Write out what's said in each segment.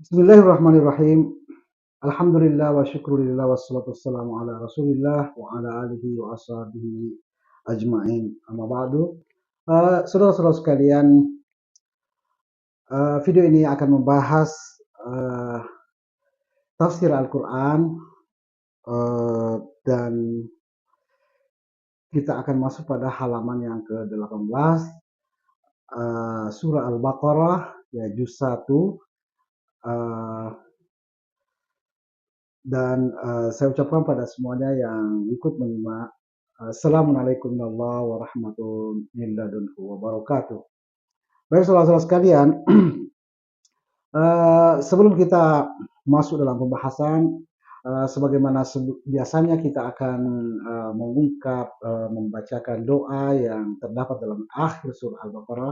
Bismillahirrahmanirrahim. Alhamdulillah wa syukurillah wassalatu wassalamu ala Rasulillah wa ala alihi wa ashabihi ajmain. Amma ba'du. Saudara-saudara sekalian, video ini akan membahas uh, tafsir Al-Quran, dan kita akan masuk pada halaman yang ke-18, surah Al-Baqarah, ya, juz 1. Dan saya ucapkan pada semuanya yang ikut menyimak, Assalamualaikum warahmatullahi wabarakatuh. Baik saudara-saudara sekalian, sebelum kita masuk dalam pembahasan, sebagaimana biasanya kita akan membacakan doa yang terdapat dalam akhir surah Al-Baqarah.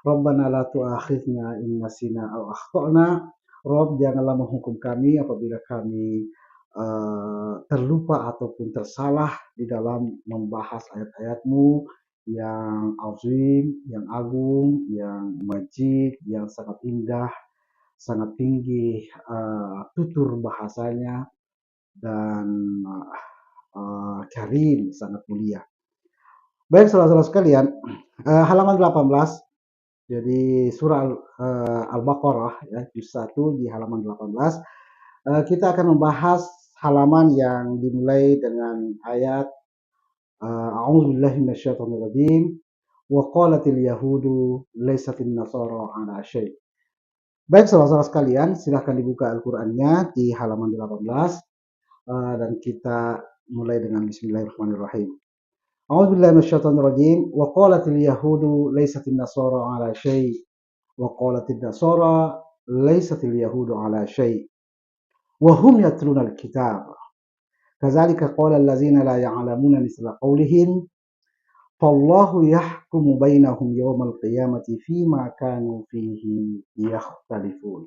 Rabbana la tu'akhidna in nasina aw akhtana. Rob, janganlah menghukum kami apabila kami terlupa ataupun tersalah di dalam membahas ayat-ayat-Mu yang azim, yang agung, yang majid, yang sangat indah, sangat tinggi tutur bahasanya, dan karim, sangat mulia. Baik saudara-saudara sekalian, halaman 18. Jadi surah Al-Baqarah, ya, juz 1 di halaman 18. Kita akan membahas halaman yang dimulai dengan ayat A'udzubillahi minasyaitonirrajim wa qalatil yahudu laisatin nasara ala syai'. Baik saudara-saudara sekalian, silahkan dibuka Al-Qur'annya di halaman 18, dan kita mulai dengan bismillahirrahmanirrahim. A'udzubillahi minasyaitonirrajim wa qalatil yahudu laisatin nasara ala syai' wa qalatil nasara laisatil yahudu ala syai' wa hum yatluna al-kitab kadzalika qala allazina la ya'lamuna misla qawlihim fallahu yahkumu bainahum yawmal qiyamati fima kanu fihi yakhtalifun.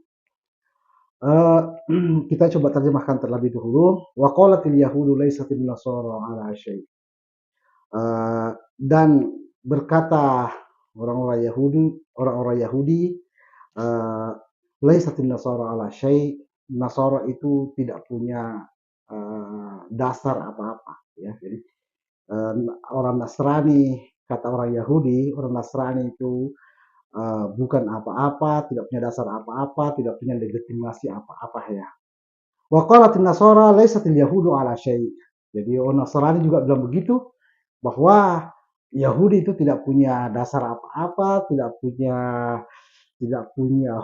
Kita coba terjemahkan terlebih dahulu. Wa qalatil yahudu laisatin nasara ala syai'. Dan berkata orang-orang Yahudi, laisatin nasara ala syai', Nasara itu tidak punya dasar apa-apa, ya. Jadi orang Nasrani, kata orang Yahudi, orang Nasrani itu bukan apa-apa, tidak punya dasar apa-apa, tidak punya legitimasi apa-apa, ya. Wa qalatin nasara laisatil yahudu ala syai'. Jadi orang Nasrani juga bilang begitu, bahwa Yahudi itu tidak punya dasar apa-apa, tidak punya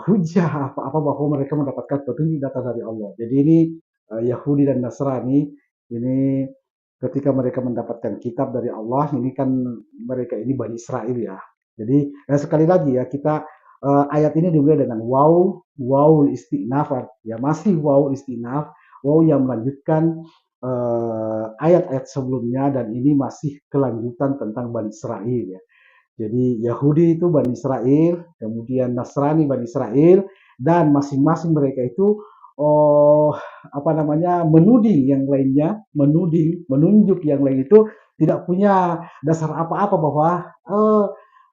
hujah apa-apa bahwa mereka mendapatkan petunjuk datang dari Allah. Jadi ini Yahudi dan Nasrani ini ketika mereka mendapatkan kitab dari Allah, ini kan mereka ini Bani Israel, ya. Jadi sekali lagi, ya, kita ayat ini dimulai dengan waw istinaf, ya, masih waw istinaf, waw yang melanjutkan ayat-ayat sebelumnya, dan ini masih kelanjutan tentang Bani Israel, ya. Jadi Yahudi itu Bani Israel, kemudian Nasrani Bani Israel, dan masing-masing mereka itu menuding yang lainnya, menunjuk yang lain itu tidak punya dasar apa-apa bahwa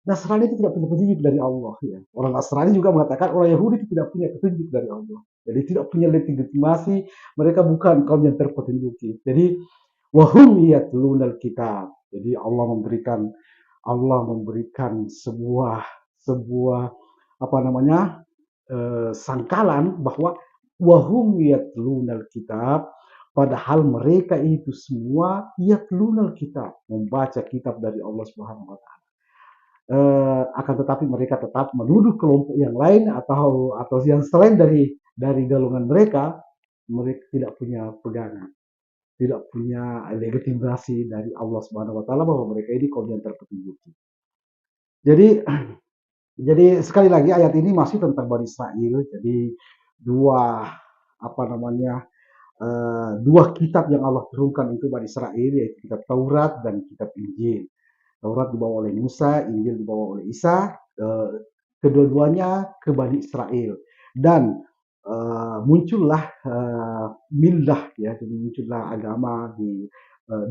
Nasrani itu tidak punya petunjuk dari Allah, ya. Orang Nasrani juga mengatakan orang Yahudi itu tidak punya petunjuk dari Allah. Jadi tidak punya legitimasi, mereka bukan kaum yang terpetunjuki. Jadi wahum yatlunal kitab. Jadi Allah memberikan sebuah sangkalan bahwa wahum yatlunal kitab, padahal mereka itu semua yatlunal kitab, membaca kitab dari Allah Subhanahu wa taala. Akan tetapi mereka tetap menuduh kelompok yang lain atau yang selain dari golongan mereka tidak punya pegangan, tidak punya legitimasi dari Allah Subhanahu wa taala bahwa mereka ini kaum yang terpetunjuk. Jadi sekali lagi ayat ini masih tentang Bani Israel. Jadi dua kitab yang Allah turunkan untuk Bani Israel, yaitu kitab Taurat dan kitab Injil. Taurat dibawa oleh Musa, Injil dibawa oleh Isa, kedua-duanya ke Bani Israel. Dan muncullah millah, ya, jadi muncullah agama di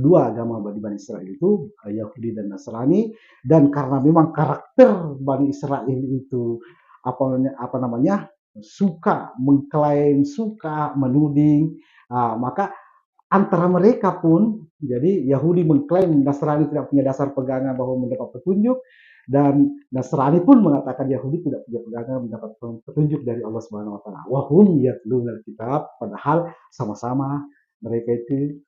dua agama Bani Israel itu, Yahudi dan Nasrani. Dan karena memang karakter Bani Israel itu suka mengklaim, suka menuding, maka antara mereka pun, jadi Yahudi mengklaim Nasrani tidak punya dasar pegangan bahwa mendapat petunjuk, dan Nasrani pun mengatakan Yahudi tidak punya pegangan mendapat petunjuk dari Allah Subhanahu wa taala. Wa hum yatluna kitab, padahal sama-sama mereka itu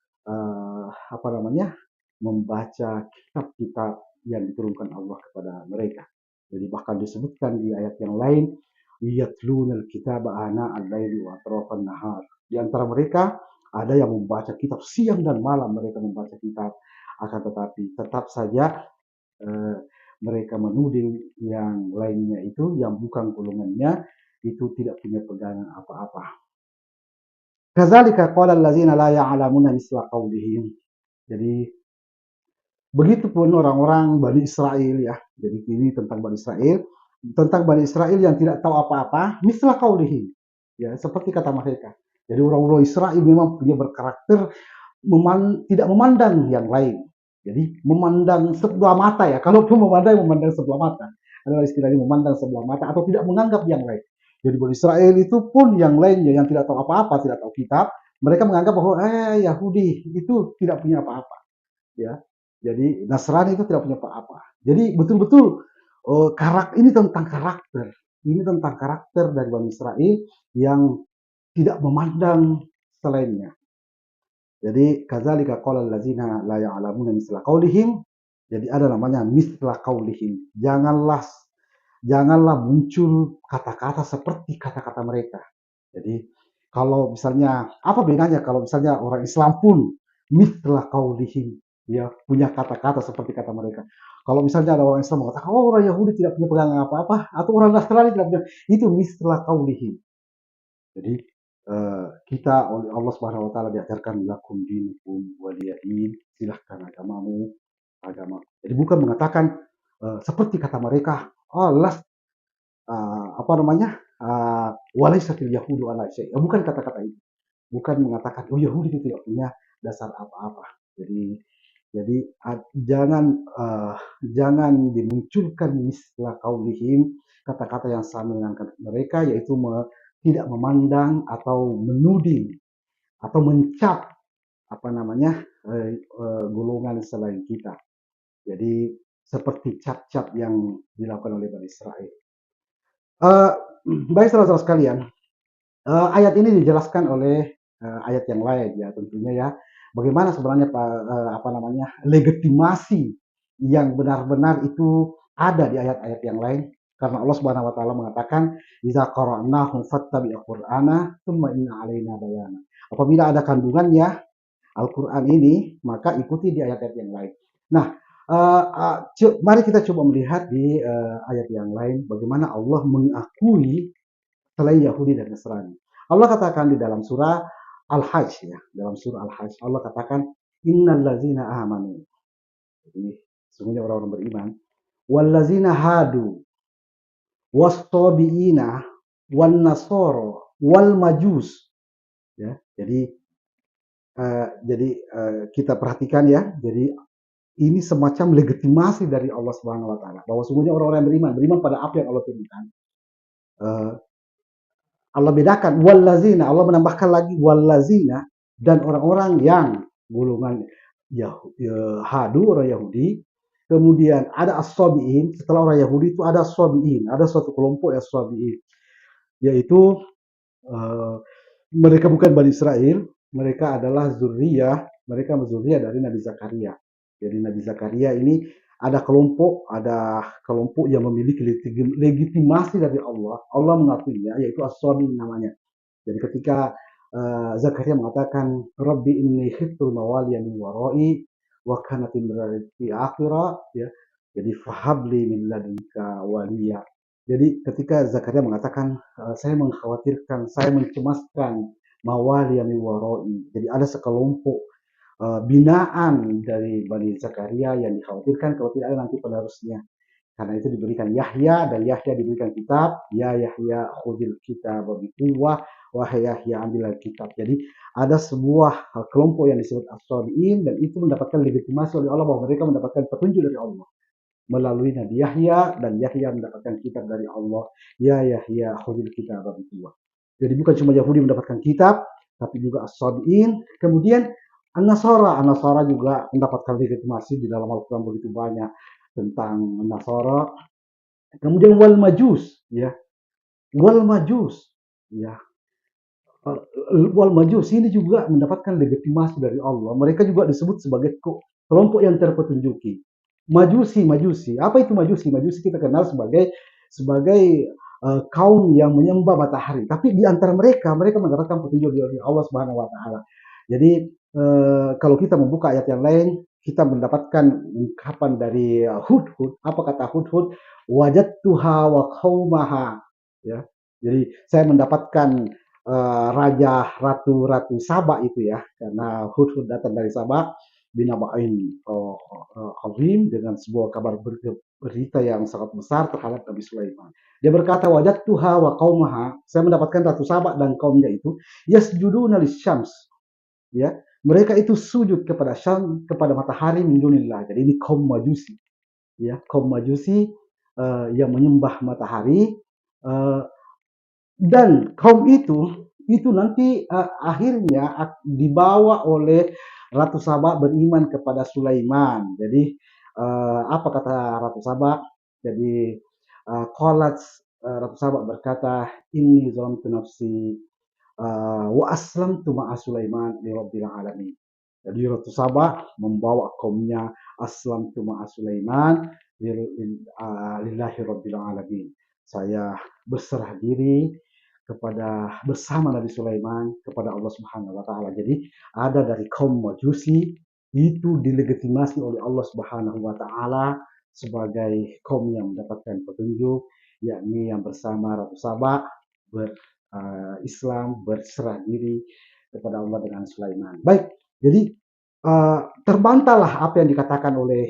apa namanya? Membaca kitab-kitab yang diturunkan Allah kepada mereka. Jadi bahkan disebutkan di ayat yang lain, yatlunal kitaba ana al-laili wa atrafan nahar. Di antara mereka ada yang membaca kitab siang dan malam, mereka membaca kitab, akan tetapi tetap saja eh, mereka menuding yang lainnya itu yang bukan golongannya itu tidak punya pegangan apa-apa. Kadzalika qala allazina la ya'lamuna misla qaulihim. Jadi begitupun orang-orang Bani Israel ya. Jadi ini tentang Bani Israel, yang tidak tahu apa-apa, misla qaulihim. Ya, seperti kata mereka. Jadi orang-orang Israel memang punya berkarakter tidak memandang yang lain. Jadi memandang sebelah mata ya. Kalaupun memandang sebelah mata. Adalah istilahnya memandang sebelah mata atau tidak menganggap yang lain. Jadi Bani Israel itu pun yang lainnya yang tidak tahu apa-apa, tidak tahu kitab, mereka menganggap bahwa Yahudi itu tidak punya apa-apa. Ya, jadi Nasrani itu tidak punya apa-apa. Jadi betul-betul ini tentang karakter. Ini tentang karakter dari Bani Israel yang tidak memandang selainnya. Jadi kadzalika qala allazina la ya'lamuna misla qaulihim. Jadi ada namanya misla qaulihim. Janganlah muncul kata-kata seperti kata-kata mereka. Jadi kalau misalnya apa bedanya kalau misalnya orang Islam pun misla qaulihim, ya punya kata-kata seperti kata mereka. Kalau misalnya ada orang Islam mengatakan, oh orang Yahudi tidak punya pegangan apa-apa, atau orang Nasrani tidak punya, itu misla qaulihim. Jadi kita oleh Allah Subhanahu wa taala diajarkan lakum dinukum waliyadin, silahkan agama. Jadi bukan mengatakan seperti kata mereka, oh las apa namanya? Walaisatil yahudu ala syai'. Bukan kata-kata itu. Bukan mengatakan oh Yahudi itu tidak punya dasar apa-apa. Jadi jangan dimunculkan misla qaulihim, kata-kata yang sama dengan mereka, yaitu tidak memandang atau menuding atau mencap apa namanya golongan selain kita. Jadi seperti cap-cap yang dilakukan oleh Bani Israel. Uh, Baik saudara-saudara sekalian, ayat ini dijelaskan oleh ayat yang lain ya tentunya ya. Bagaimana sebenarnya apa namanya legitimasi yang benar-benar itu ada di ayat-ayat yang lain, karena Allah Subhanahu wa taala mengatakan idza qara'nahu fattabi' qur'ana tsumma inna 'alaina bayana. Apabila ada kandungannya Al-Qur'an ini, maka ikuti di ayat-ayat yang lain. Nah, mari kita coba melihat di ayat yang lain bagaimana Allah mengakui selain Yahudi dan Nasrani. Allah katakan di dalam surah Al-Hajj ya, dalam surah Al-Hajj Allah katakan innal ladzina amanu. Jadi sesungguhnya orang-orang beriman, wal ladzina hadu was-sabiina wan nasara wal majus ya. Jadi kita perhatikan ya. Jadi ini semacam legitimasi dari Allah Subhanahu wa taala bahwa sesungguhnya orang-orang yang beriman pada apa yang Allah turunkan. Allah bedakan wallazina, Allah menambahkan lagi wallazina, dan orang-orang yang golongan Hadu, orang Yahudi. Kemudian ada as-sabiin, setelah orang Yahudi itu ada as-sabiin, ada suatu kelompok as-sabiin, yaitu mereka bukan Bani Israel, mereka adalah mereka zuriyah dari Nabi Zakaria. Jadi Nabi Zakaria ini ada kelompok yang memiliki legitimasi dari Allah. Allah mengakuinya, yaitu as-sabiin namanya. Jadi ketika Zakaria mengatakan Rabbi inni khiftul mawaliya min warai wa kanat imrati akhira, ya. Jadi fahabli min ladunka waliya. Jadi ketika Zakaria mengatakan saya mengkhawatirkan, saya mencemaskan mawaliya min warai. Jadi ada sekelompok binaan dari Bani Zakaria yang dikhawatirkan kalau tidak ada nanti penerusnya. Karena itu diberikan Yahya, dan Yahya diberikan kitab. Ya Yahya khudil kitab biquwwah, wahai Yahya ambillah kitab. Jadi ada sebuah kelompok yang disebut as-sabiin, dan itu mendapatkan legitimasi oleh Allah bahwa mereka mendapatkan petunjuk dari Allah. melalui Nabi Yahya, dan Yahya mendapatkan kitab dari Allah. Ya Yahya khudil kitab bidquwah. Jadi bukan cuma Yahudi mendapatkan kitab, tapi juga As-Sabi'in. Kemudian An-Nasara juga mendapatkan legitimasi di dalam Al-Quran begitu banyak tentang Nasara. Kemudian wal Majus, ya, wal Majus, ya, wal Majus ini juga mendapatkan legitimasi dari Allah. Mereka juga disebut sebagai kelompok yang terpetunjuki. Majusi. Apa itu Majusi? Majusi kita kenal sebagai kaum yang menyembah matahari. Tapi di antara mereka mendapatkan petunjuk dari Allah Subhanahu wa taala. Jadi kalau kita membuka ayat yang lain, kita mendapatkan ungkapan dari Hudhud. Apa kata Hudhud? Wajadtuha wa qaumaha. Ya. Jadi saya mendapatkan ratu Saba itu ya, karena Hudhud datang dari Saba binaba'in azim, dengan sebuah kabar berita yang sangat besar terhadap Nabi Sulaiman. Dia berkata, wajadtuha wa qaumaha, saya mendapatkan Ratu Saba dan kaumnya itu yasjuduna lisyams, ya, mereka itu sujud kepada kepada matahari min dunillah. Jadi ini kaum Majusi, ya, kaum Majusi yang menyembah matahari, dan kaum itu nanti akhirnya dibawa oleh Ratu Saba beriman kepada Sulaiman. Jadi apa kata Ratu Saba? Jadi qalat Ratu Saba berkata, inni zalamtu nafsi wa aslamtu ma'a Sulaiman li rabbil alamin. Jadi Ratu Saba membawa kaumnya aslamtu ma'a Sulaiman lillahi rabbil alamin. Saya berserah diri bersama Nabi Sulaiman kepada Allah Subhanahu wa taala. Jadi ada dari kaum Majusi itu dilegitimasi oleh Allah Subhanahu wa taala sebagai kaum yang mendapatkan petunjuk, yakni yang bersama Ratu Saba Islam, berserah diri kepada Allah dengan Sulaiman. Baik, jadi terbantahlah apa yang dikatakan oleh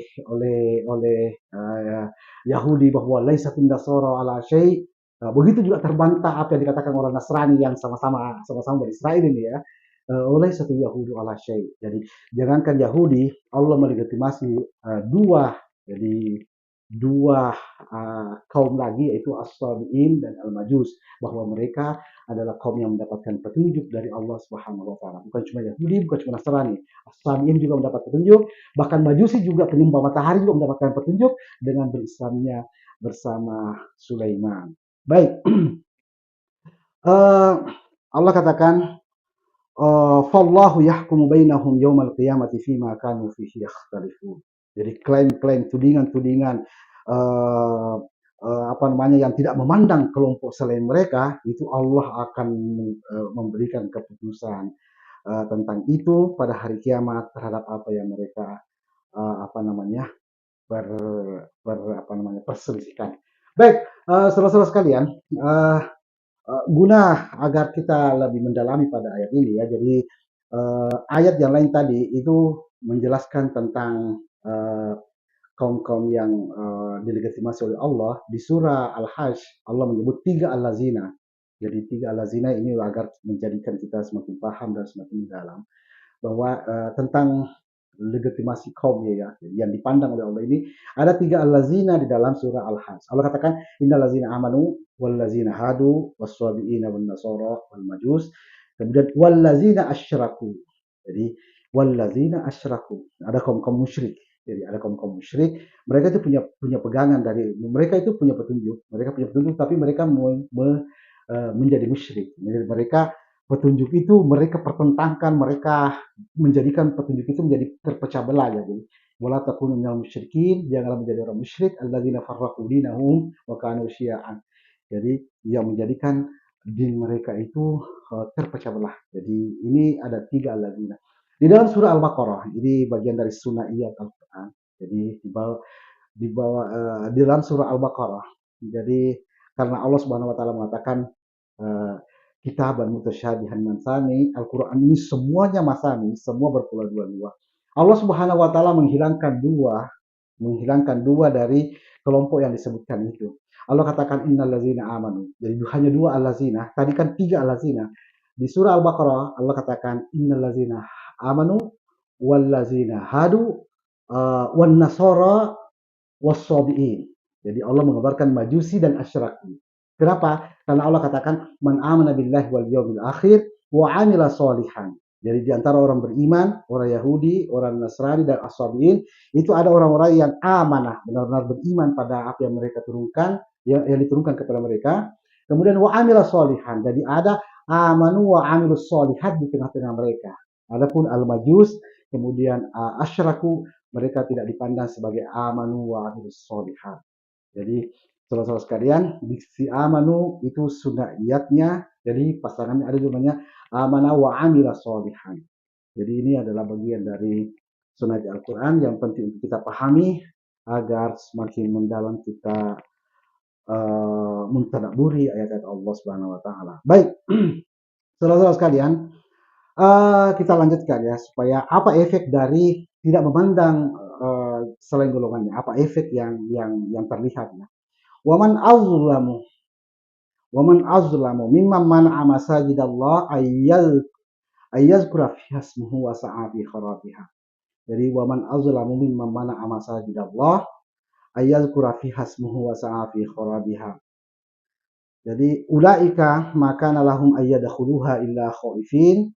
Yahudi bahwa laisatun nasara ala syai'. Begitu juga terbantah apa yang dikatakan orang Nasrani yang sama-sama Israel ini ya. Oleh satu Yahudi ala syai'. Jadi jangankan Yahudi, Allah melegitimasi dua kaum lagi, yaitu As-Sabi'in dan Al-Majus, bahwa mereka adalah kaum yang mendapatkan petunjuk dari Allah Subhanahu wa taala. Bukan cuma Yahudi, bukan cuma Nasrani. As-Sabi'in juga mendapat petunjuk, bahkan Majusi juga penyembah matahari juga mendapatkan petunjuk dengan berislamnya bersama Sulaiman. Baik, Allah katakan, fallahu yahkumu bainahum yaumal qiyamati fima kanu fihi yakhtalifun. Jadi klaim-klaim, tudingan-tudingan yang tidak memandang kelompok selain mereka, itu Allah akan memberikan keputusan tentang itu pada hari kiamat terhadap apa yang mereka perselisihkan. Baik, saudara-saudara sekalian, guna agar kita lebih mendalami pada ayat ini ya, jadi ayat yang lain tadi itu menjelaskan tentang kaum-kaum yang dilegitimasi oleh Allah. Di surah Al-Hajj Allah menyebut 3 allazina. Jadi 3 allazina ini agar menjadikan kita semakin paham dan semakin dalam bahwa tentang legitimasi kaum ya, yang dipandang oleh Allah ini ada 3 allazina di dalam surah Al-Hajj. Allah katakan innal ladzina amanu wal ladzina hadu was-sabiina wan nasara wal majus. Kemudian wal ladzina asyraku. Jadi wal ladzina asyraku. Ada kaum-kaum musyrik. Jadi ada kaum-kaum musyrik, mereka itu punya pegangan dari mereka itu punya petunjuk tapi mereka menjadi musyrik. Mereka petunjuk itu mereka pertentangkan, mereka menjadikan petunjuk itu menjadi terpecah belah ya. Jadi wala takunu minal musyrikin, janganlah menjadi orang musyrik alladzina farraqu dinahum wa kanu syi'an. Jadi yang menjadikan din mereka itu terpecah belah. Jadi ini ada 3 alladzina. Di dalam surah Al-Baqarah, ini bagian dari sunaiyat Al-Quran. Jadi di dalam surah Al-Baqarah. Jadi karena Allah Subhanahu wa taala mengatakan kitaban mutasyabihan matsani, Al-Quran ini semuanya masani, semua berpulang dua. Allah Subhanahu wa taala menghilangkan dua dari kelompok yang disebutkan itu. Allah katakan innal ladzina amanu. Jadi hanya 2 allazina. Tadi kan 3 allazina. Di surah Al-Baqarah Allah katakan innal ladzina amanu wal ladzina hadu wan nasara was-sabiin. Jadi Allah mengabarkan majusi dan asyraku. Kenapa? Karena Allah katakan man amana billahi wal yawmil akhir wa amila solihan. Jadi di antara orang beriman, orang Yahudi, orang Nasrani dan as-sabiin itu ada orang-orang yang amanah, benar-benar beriman pada apa yang mereka turunkan, yang diturunkan kepada mereka. Kemudian wa amila solihan. Jadi ada amanu wa amilus solihat di tengah-tengah mereka. Adapun al-majus, kemudian asyraku, mereka tidak dipandang sebagai amanu wa amilus solihat. Jadi saudara-saudara sekalian, diksi amanu itu sunaiyatnya, jadi pasangannya ada namanya amana wa amila solihan. Jadi ini adalah bagian dari sunnah Al-Quran yang penting untuk kita pahami agar semakin mendalam kita mentadaburi ayat-ayat Allah Subhanahu wa taala. Baik, saudara-saudara sekalian, kita lanjutkan ya supaya apa efek dari tidak memandang selain golongannya, apa efek yang terlihat ya. Waman azlamu waman azlamu mimman mana'a masajidallah ayyazkura fiha ismuhu wa sa'a fi kharabiha. Jadi waman azlamu mimman mana'a masajidallah ayyazkura fiha ismuhu wa sa'a fi kharabiha. Jadi ulaika maka lahum ayyadkhuluha illa khaifin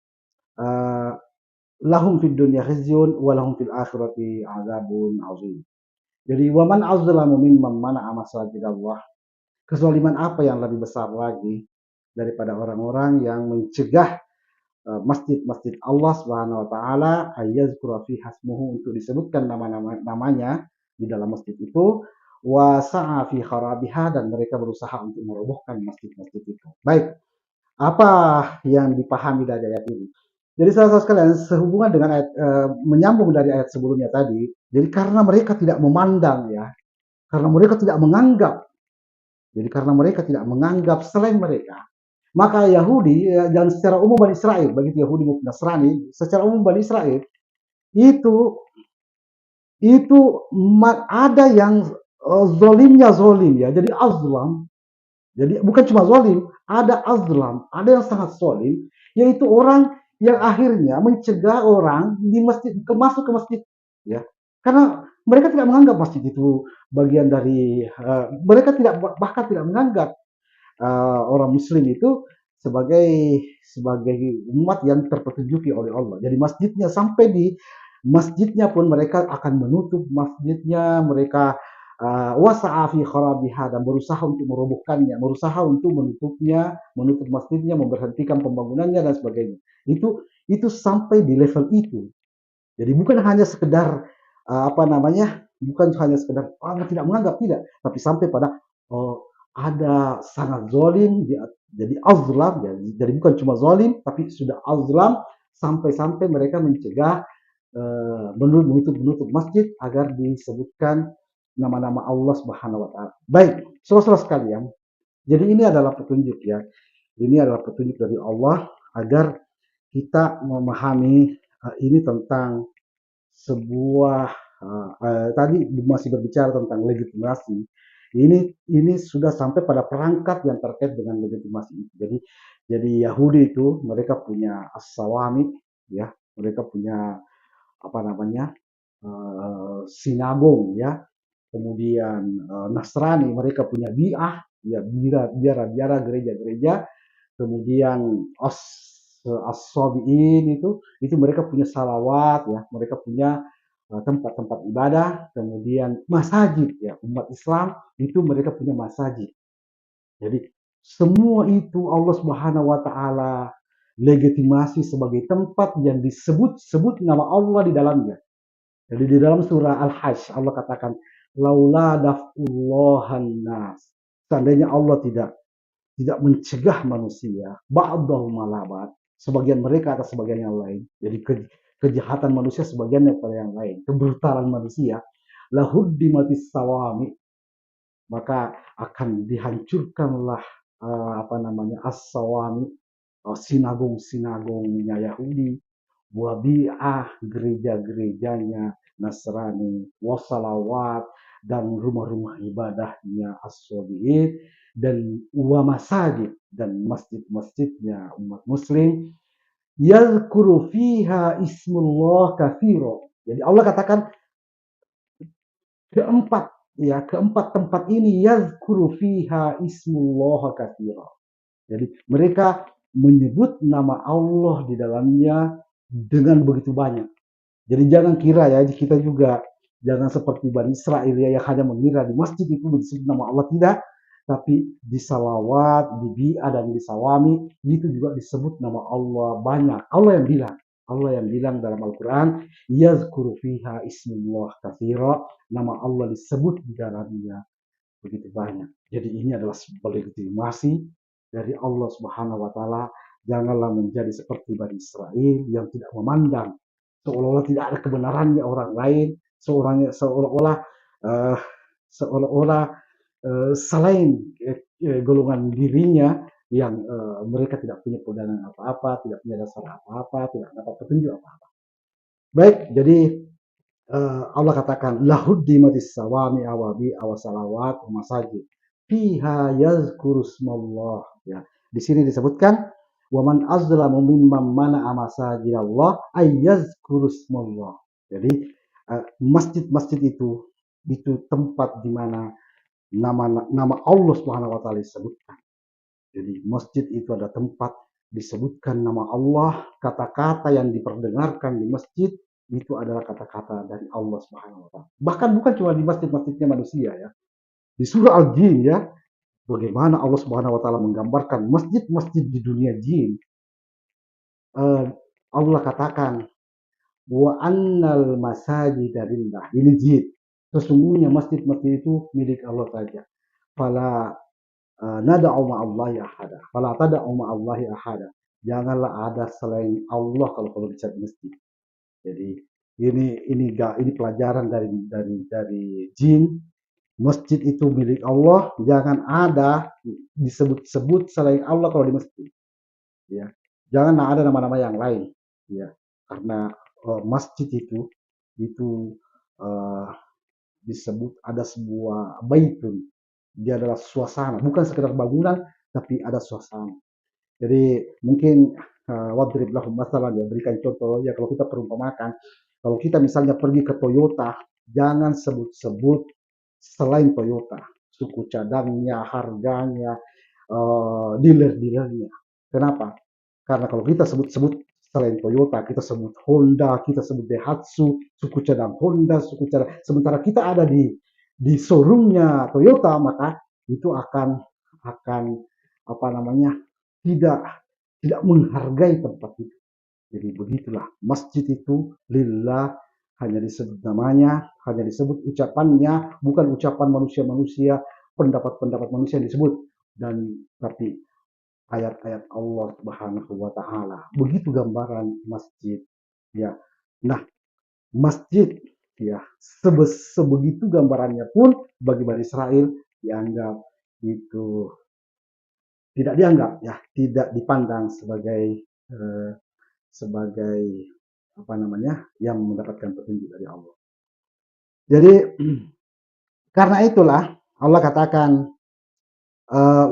lahum fid dunya khizyun wa lahum fil akhirati adzabun azim. Jadi waman azlamu mimman mana'a masajidallah. Kezaliman apa yang lebih besar lagi daripada orang-orang yang mencegah masjid-masjid Allah Subhanahu wa taala ayyazkura fiha ismuhu untuk disebutkan namanya di dalam masjid itu wa sa'a fi kharabiha dan mereka berusaha untuk merobohkan masjid-masjid itu. Baik, apa yang dipahami dari ayat ini? Jadi saudara sekalian, sehubungan dengan ayat menyambung dari ayat sebelumnya tadi, jadi karena mereka tidak memandang ya, karena mereka tidak menganggap, jadi karena mereka tidak menganggap selain mereka, maka Yahudi dan secara umum Bani Israel, begitu Yahudi maupun Nasrani, secara umum Bani Israel itu itu ada yang zolimnya zolim ya, jadi azlam. Jadi bukan cuma zolim, ada azlam, ada yang sangat zolim, yaitu orang yang akhirnya mencegah orang di masjid masuk ke masjid, ya. Karena mereka tidak menganggap masjid itu bagian dari mereka tidak bahkan tidak menganggap orang Muslim itu sebagai sebagai umat yang terpetunjuki oleh Allah. Jadi masjidnya sampai di masjidnya pun mereka akan menutup masjidnya, mereka wasa'a fi kharabiha dan berusaha untuk merobohkannya, berusaha untuk menutupnya, menutup masjidnya, memberhentikan pembangunannya dan sebagainya. Itu sampai di level itu. Jadi bukan hanya sekedar apa namanya, bukan hanya sekedar tidak menganggap tidak, tapi sampai pada oh, ada sangat zolim, jadi azlam, jadi bukan cuma zolim, tapi sudah azlam sampai-sampai mereka mencegah menutup masjid agar disebutkan nama-nama Allah Subhanahu wa taala. Baik, saudara-saudara sekalian, jadi ini adalah petunjuk ya. Ini adalah petunjuk dari Allah agar kita memahami ini tentang sebuah tadi masih berbicara tentang legitimasi. Ini sudah sampai pada perangkat yang terkait dengan legitimasi itu. Jadi Yahudi itu mereka punya as-sawami ya, mereka punya apa namanya sinagog ya, kemudian Nasrani mereka punya bi'ah ya, biara gereja-gereja, kemudian as-sabiin itu mereka punya salawat ya, mereka punya tempat-tempat ibadah, kemudian masajid ya, umat Islam itu mereka punya masajid. Jadi semua itu Allah Subhanahu wa taala legitimasi sebagai tempat yang disebut nama Allah di dalamnya. Jadi di dalam surah Al-Hajj Allah katakan laula daf'ullahan nas. Seandainya Allah tidak mencegah manusia ba'dahum malabat, sebagian mereka atas sebagian yang lain. Jadi kejahatan manusia sebagian daripada yang lain, kebrutalan manusia, lahuddimatis sawami, maka akan dihancurkanlah apa namanya as-sawami, sinagog-sinagognya Yahudi, wabi'ah gereja-gerejanya Nasrani, wasalawat dan rumah-rumah ibadahnya as-sabiin, dan wa masajid dan masjid-masjidnya umat muslim yadhkuru fiha ismullah katsira. Jadi Allah katakan keempat Ya, keempat tempat ini yazkuru fiha ismullah katsira. Jadi mereka menyebut nama Allah di dalamnya dengan begitu banyak. Jadi jangan kira ya, kita juga jangan seperti Bani Israel ya, yang hanya mengira di masjid itu disebut nama Allah, tidak. Tapi di salawat, di bi'a dan di sawami itu juga disebut nama Allah banyak. Allah yang bilang dalam Al-Quran, yazkuru fiha ismullah katsira, nama Allah disebut di dalamnya begitu banyak. Jadi ini adalah sebuah legitimasi dari Allah Subhanahu wa taala. Janganlah menjadi seperti Bani Israel yang tidak memandang, seolah-olah tidak ada kebenarannya orang lain, seolah-olah uh, seolah-olah selain golongan dirinya yang mereka tidak punya pegangan apa-apa, tidak punya dasar apa-apa, tidak dapat petunjuk apa-apa. Baik, jadi Allah katakan lahuddimatis sawami awabi awasalawat masajid fiha yazkurusmallah, ya. Di sini disebutkan waman azlamu mimman mana masajidallah ayyazkurusmallah. Jadi masjid-masjid itu tempat di mana nama Allah Subhanahu wa taala disebutkan. Jadi masjid itu ada tempat disebutkan nama Allah, kata-kata yang diperdengarkan di masjid itu adalah kata-kata dari Allah Subhanahu wa taala. Bahkan bukan cuma di masjid-masjidnya manusia ya. Di surah Al-Jin ya, bagaimana Allah Subhanahu wa taala menggambarkan masjid-masjid di dunia jin. Allah katakan wa annal masajida lillah. Ini jin. Sesungguhnya masjid-masjid itu milik Allah saja. Fala nada'u ma'allahi ahada. Fala tada'u ma'allahi ahada. Janganlah ada selain Allah kalau bisa di masjid. Jadi ini pelajaran dari jin. Masjid itu milik Allah, jangan ada disebut-sebut selain Allah kalau di masjid. Ya, jangan ada nama-nama yang lain. Ya, karena masjid itu uh, disebut ada sebuah baitun. Dia adalah suasana, bukan sekedar bangunan, tapi ada suasana. Jadi mungkin wadrib lahum masalan, ya, berikan contoh ya, kalau kita perumpamakan, kalau kita misalnya pergi ke Toyota, jangan sebut-sebut selain Toyota, suku cadangnya, harganya, dealer-dealernya. Kenapa? Karena kalau kita sebut-sebut selain Toyota, kita sebut Honda, kita sebut Daihatsu, suku cadang Honda, suku cadang. Sementara kita ada di showroomnya Toyota, maka itu akan apa namanya, tidak tidak menghargai tempat itu. Jadi begitulah, masjid itu lillah, hanya disebut namanya, hanya disebut ucapannya, bukan ucapan manusia-manusia, pendapat-pendapat manusia yang disebut, dan tapi ayat-ayat Allah Subhanahu wa taala. Begitu gambaran masjid, ya. Nah, masjid, ya, sebegitu gambarannya pun bagi Bani Israel dianggap itu tidak dianggap, ya, tidak dipandang sebagai eh, sebagai apa namanya, yang mendapatkan petunjuk dari Allah. Jadi karena itulah Allah katakan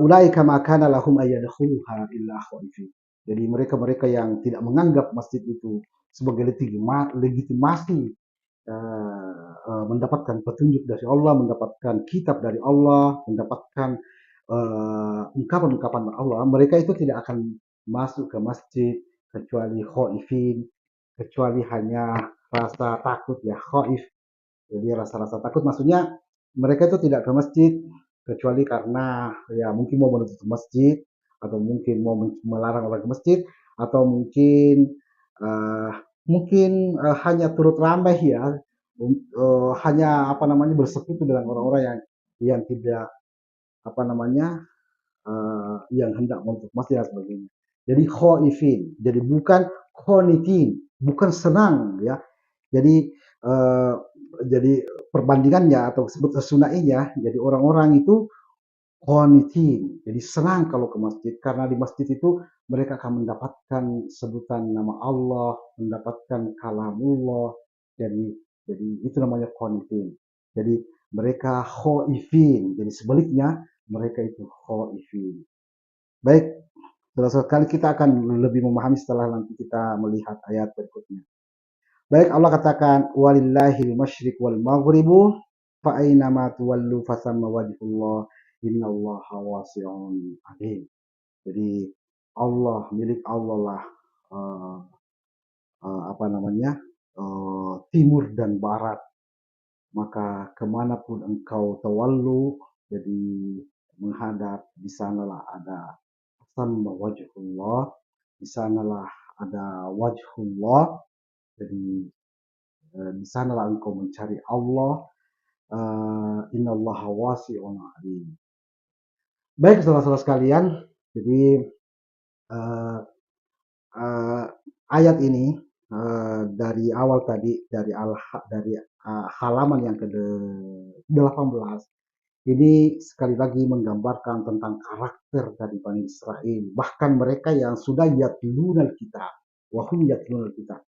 ulaika ma kana lahum ayyadkhuluha illa khaifin. Jadi mereka-mereka yang tidak menganggap masjid itu sebagai legitimasi mendapatkan petunjuk dari Allah, mendapatkan kitab dari Allah, mendapatkan ungkapan-ungkapan Allah, mereka itu tidak akan masuk ke masjid kecuali khaifin, kecuali hanya rasa takut, ya, khaif. Jadi rasa-rasa takut maksudnya mereka itu tidak ke masjid kecuali karena ya mungkin mau menutup masjid, atau mungkin mau melarang orang ke masjid, atau uh, mungkin hanya turut ramai ya, hanya apa namanya bersekutu dengan orang-orang yang tidak apa namanya yang hendak menutup masjid dan sebagainya. Jadi khaifin, jadi bukan khonitin, bukan senang ya. Jadi uh, jadi perbandingannya atau sebut sunainya, jadi orang-orang itu qanitin, jadi senang kalau ke masjid, karena di masjid itu mereka akan mendapatkan sebutan nama Allah, mendapatkan kalamullah. Jadi itu namanya qanitin. Jadi mereka khaifin, jadi sebaliknya mereka itu khaifin. Baik, saudara sekali, kita akan lebih memahami setelah nanti kita melihat ayat berikutnya. Baik, Allah katakan walillahil masyriq wal maghribu fa aina ma tuwallu fasamma wajhullah innallaha wasi'un alim. Jadi Allah, milik Allah lah eh, apa namanya timur dan barat, maka kemanapun engkau tawallu, jadi menghadap, di sanalah ada sama wajhullah, di sanalah ada wajhullah, jadi di sanalah engkau mencari Allah. Innallaha wasi'un alim. Baik saudara-saudara sekalian, jadi uh, uh, ayat ini dari awal tadi dari halaman yang ke-18 ini sekali lagi menggambarkan tentang karakter dari Bani Israel, bahkan mereka yang sudah yatlunal kitab, wahum yatlunal kitab.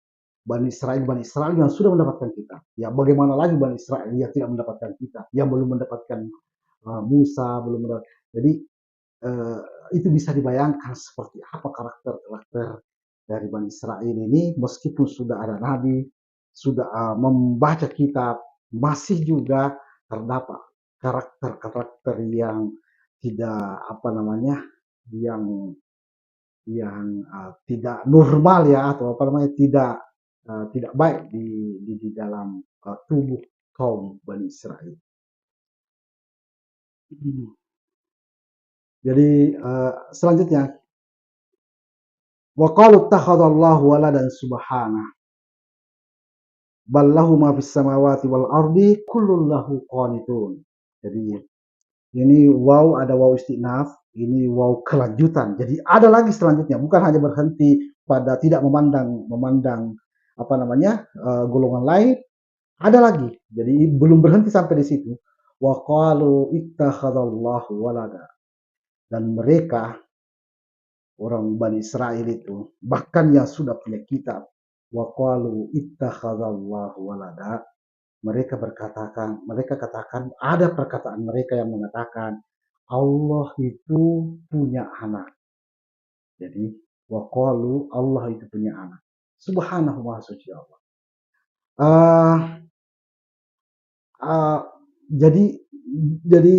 Bani Israel yang sudah mendapatkan kitab. Ya bagaimana lagi Bani Israel yang tidak mendapatkan kitab, yang belum mendapatkan Musa, belum mendapatkan. Jadi uh, itu bisa dibayangkan seperti apa karakter-karakter dari Bani Israel ini, meskipun sudah ada nabi, sudah membaca kitab, masih juga terdapat karakter-karakter yang tidak apa namanya, yang tidak normal ya, atau apa namanya, tidak baik di dalam tubuh kaum Bani Israel. Jadi selanjutnya, wa qalu ittakhadallahu waladan subhanahu bal lahu ma fis samawati wal ardi kullun lahu qanitun. Jadi ini waw, ada waw istinaf, ini waw kelanjutan. Jadi ada lagi selanjutnya, bukan hanya berhenti pada tidak memandang apa namanya golongan lain, ada lagi. Jadi belum berhenti sampai di situ. Wa qalu ittakhadallahu walada. Dan mereka orang Bani Israel itu, bahkan yang sudah punya kitab, wa qalu ittakhadallahu walada, mereka katakan, ada perkataan mereka yang mengatakan Allah itu punya anak. Jadi waqalu Allah itu punya anak. Subhanahu wa suci Allah. Uh, uh, jadi jadi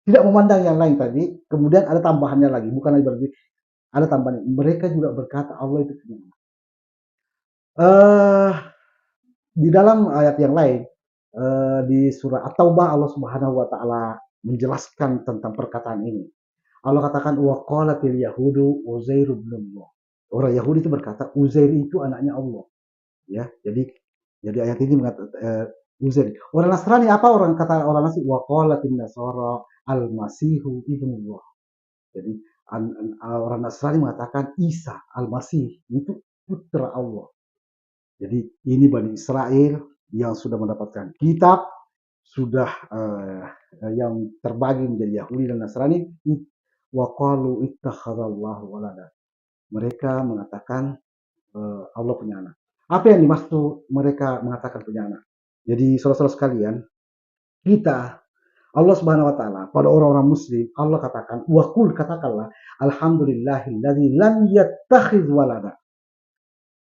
tidak memandang yang lain tadi. Kemudian ada tambahannya lagi, bukan lagi berarti ada tambahannya. Mereka juga berkata Allah itu punya anak. Di dalam ayat yang lain, di surah At-Taubah, Allah Subhanahu wa taala menjelaskan tentang perkataan ini. Allah katakan wa qalatil yahudu Uzair ibn Allah. Orang Yahudi itu berkata Uzair itu anaknya Allah. Ya, jadi ayat ini mengatakan Uzair. Orang Nasrani apa kata orang Nasrani? Wa qalatin nasara al-masihu ibnullah. Jadi orang Nasrani mengatakan Isa al-Masih itu putra Allah. Jadi ini Bani Israel yang sudah mendapatkan kitab, sudah yang terbagi menjadi Yahudi dan Nasrani. Wa qalu ittakhadallahu walada. Mereka mengatakan Allah punya anak. Apa yang dimaksud mereka mengatakan punya anak? Jadi saudara-saudara sekalian, kita Allah Subhanahu wa taala pada orang-orang muslim, Allah katakan wa qul, katakanlah alhamdulillahilladzi lam yattakhidz walada.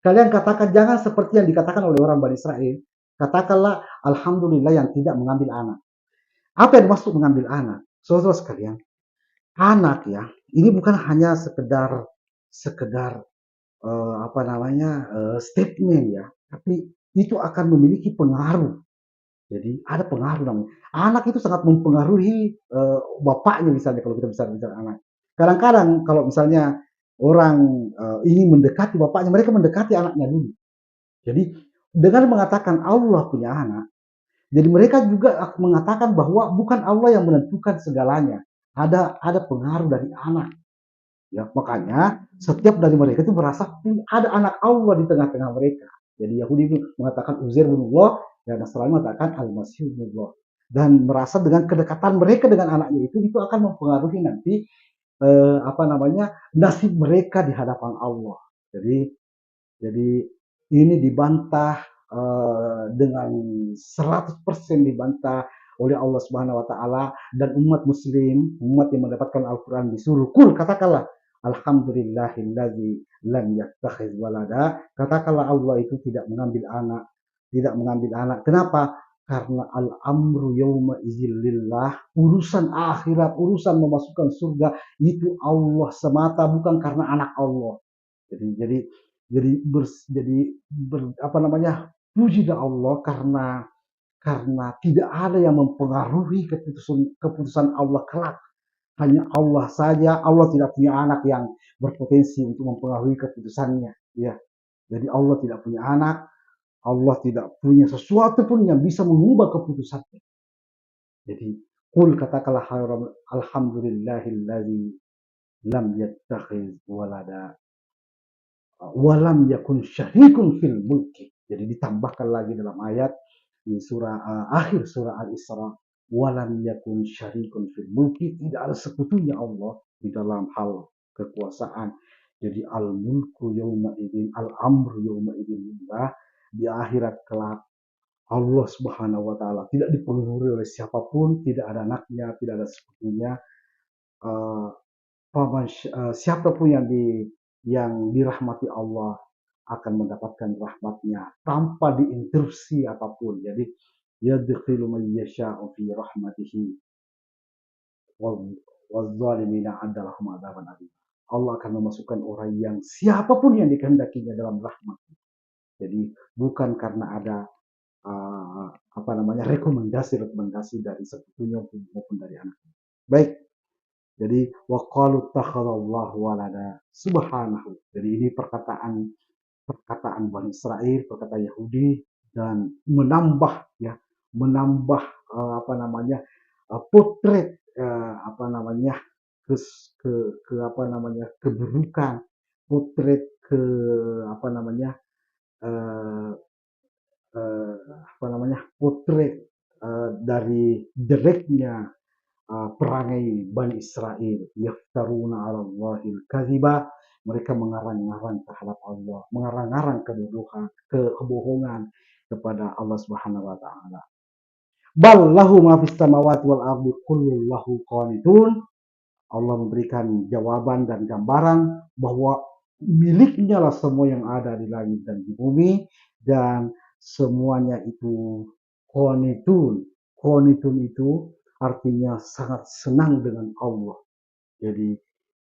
Kalian katakan jangan seperti yang dikatakan oleh orang Bani Israel. Katakanlah alhamdulillah yang tidak mengambil anak. Apa yang dimaksud mengambil anak? Saudara sekalian, anak ya, ini bukan hanya sekedar apa namanya statement ya, tapi itu akan memiliki pengaruh. Jadi ada pengaruh namanya. Anak itu sangat mempengaruhi bapaknya, misalnya kalau kita bicara anak. Kadang-kadang kalau misalnya orang ingin mendekati bapaknya, mereka mendekati anaknya dulu. Jadi dengan mengatakan Allah punya anak, jadi mereka juga mengatakan bahwa bukan Allah yang menentukan segalanya. Ada pengaruh dari anak. Ya, makanya setiap dari mereka itu merasa ada anak Allah di tengah-tengah mereka. Jadi Yahudi itu mengatakan Uzair bin Allah, dan Nasrani mengatakan Al-Masih bin Allah. Dan merasa dengan kedekatan mereka dengan anaknya itu akan mempengaruhi nanti apa namanya nasib mereka di hadapan Allah. Jadi ini dibantah dengan 100% dibantah oleh Allah Subhanahu wa taala, dan umat muslim, umat yang mendapatkan Al-Qur'an disuruh kul, katakanlah alhamdulillahilladzi lam yattakhidz walada. Katakanlah Allah itu tidak mengambil anak, tidak mengambil anak. Kenapa? karena al-amru yauma idzin lillah, urusan akhirat, urusan memasukkan surga itu Allah semata, bukan karena anak Allah. Jadi apa namanya, pujilah Allah karena tidak ada yang mempengaruhi keputusan keputusan Allah kelak. Hanya Allah saja. Allah tidak punya anak yang berpotensi untuk mempengaruhi keputusannya. Ya, jadi Allah tidak punya anak. Allah tidak punya sesuatu pun yang bisa mengubah keputusannya. Jadi, kul katakanlah alhamdulillahilladzi lam yattakhiz walada walam yakun syarikun fil mulki. Jadi ditambahkan lagi dalam ayat di surah akhir surah Al-Isra, walam yakun syarikun fil mulki, tidak ada sekutunya Allah di dalam hal kekuasaan. Jadi al-mulku yauma idzin, al-amru yauma idzin lillah. Di akhirat kelak Allah Subhanahu wa taala tidak dipengaruhi oleh siapapun, tidak ada anaknya, tidak ada sekutunya. Eh, siapapun yang dirahmati Allah akan mendapatkan rahmatnya tanpa diinterupsi apapun. Jadi yadkhilu man yasha'u fi rahmatihi waz-zalimina adalahum adzaban alim. Allah akan memasukkan orang yang siapapun yang dikehendakinya dalam rahmat. Jadi bukan karena ada apa namanya, rekomendasi dari sekutunya maupun dari anaknya. Baik. Jadi waqalu takhadallahu walada subhanahu. Jadi ini perkataan Bani Israel, perkataan Yahudi, dan menambah apa namanya, potret apa namanya, ke, ke apa namanya, keburukan, potret ke apa namanya, eh, apa namanya, potret dari jeleknya perangai Bani Israel. Yaftaruna 'ala Allahil kadhiba, mereka mengarang-arang terhadap Allah, mengarang-arang kebohongan kepada Allah Subhanahu wa taala. Bal lahu ma fis samawati wal ardi kullu lahu qanitun. Allah memberikan jawaban dan gambaran bahwa miliknya lah semua yang ada di langit dan di bumi, dan semuanya itu qanitun. Qanitun itu artinya sangat senang dengan Allah. Jadi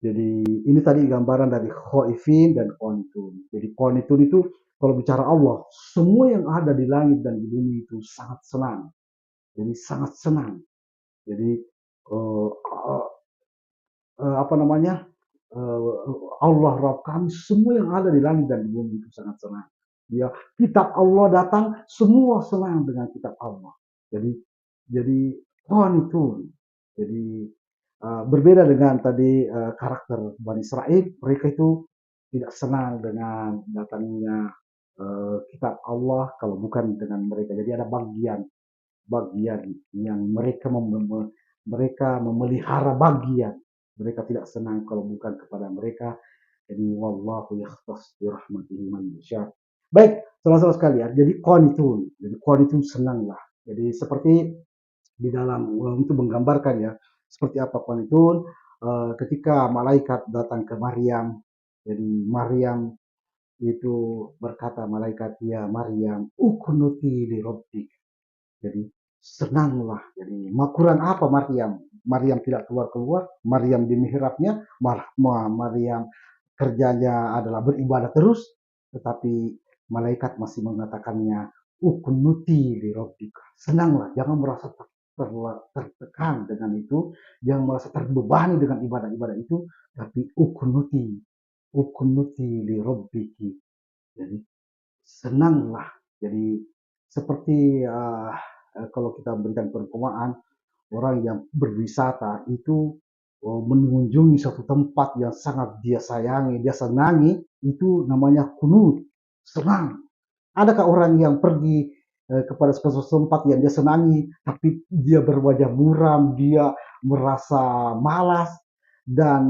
jadi ini tadi gambaran dari khaifin dan qanitun. Jadi qanitun itu kalau bicara Allah, semua yang ada di langit dan di bumi itu sangat senang. Jadi sangat senang. Jadi uh, uh, apa namanya, Allah Rabb kami, semua yang ada di langit dan di bumi itu sangat senang. Ya, kitab Allah datang, semua senang dengan kitab Allah. Jadi qanitun. Jadi berbeda dengan tadi karakter Bani Israel, mereka itu tidak senang dengan datangnya kitab Allah kalau bukan dengan mereka. Jadi ada bagian yang mereka memelihara bagian. Mereka tidak senang kalau bukan kepada mereka. Jadi wallahu yakhtas bi rahmatihi man yasha. Baik, saudara-saudara sekalian, jadi qanitun senanglah. Jadi seperti di dalam untuk menggambarkan ya seperti apa qanitun, ketika malaikat datang ke Maryam. Jadi Maryam itu berkata, malaikat, ya Maryam ukunuti li rabbik. Jadi senanglah. Jadi kurang apa Maryam? Maryam tidak keluar-keluar, Maryam di mihrabnya, Maryam kerjanya adalah beribadah terus, tetapi malaikat masih mengatakannya, ukunuti li rabbika. Senanglah, jangan merasa tertekan dengan itu, jangan merasa terbebani dengan ibadah-ibadah itu, tapi ukunuti li rabbiki. Jadi senanglah. Jadi seperti kalau kita berikan perumpamaan, orang yang berwisata itu mengunjungi suatu tempat yang sangat dia sayangi, dia senangi, itu namanya kunut, senang. Adakah orang yang pergi kepada suatu tempat yang dia senangi, tapi dia berwajah muram, dia merasa malas dan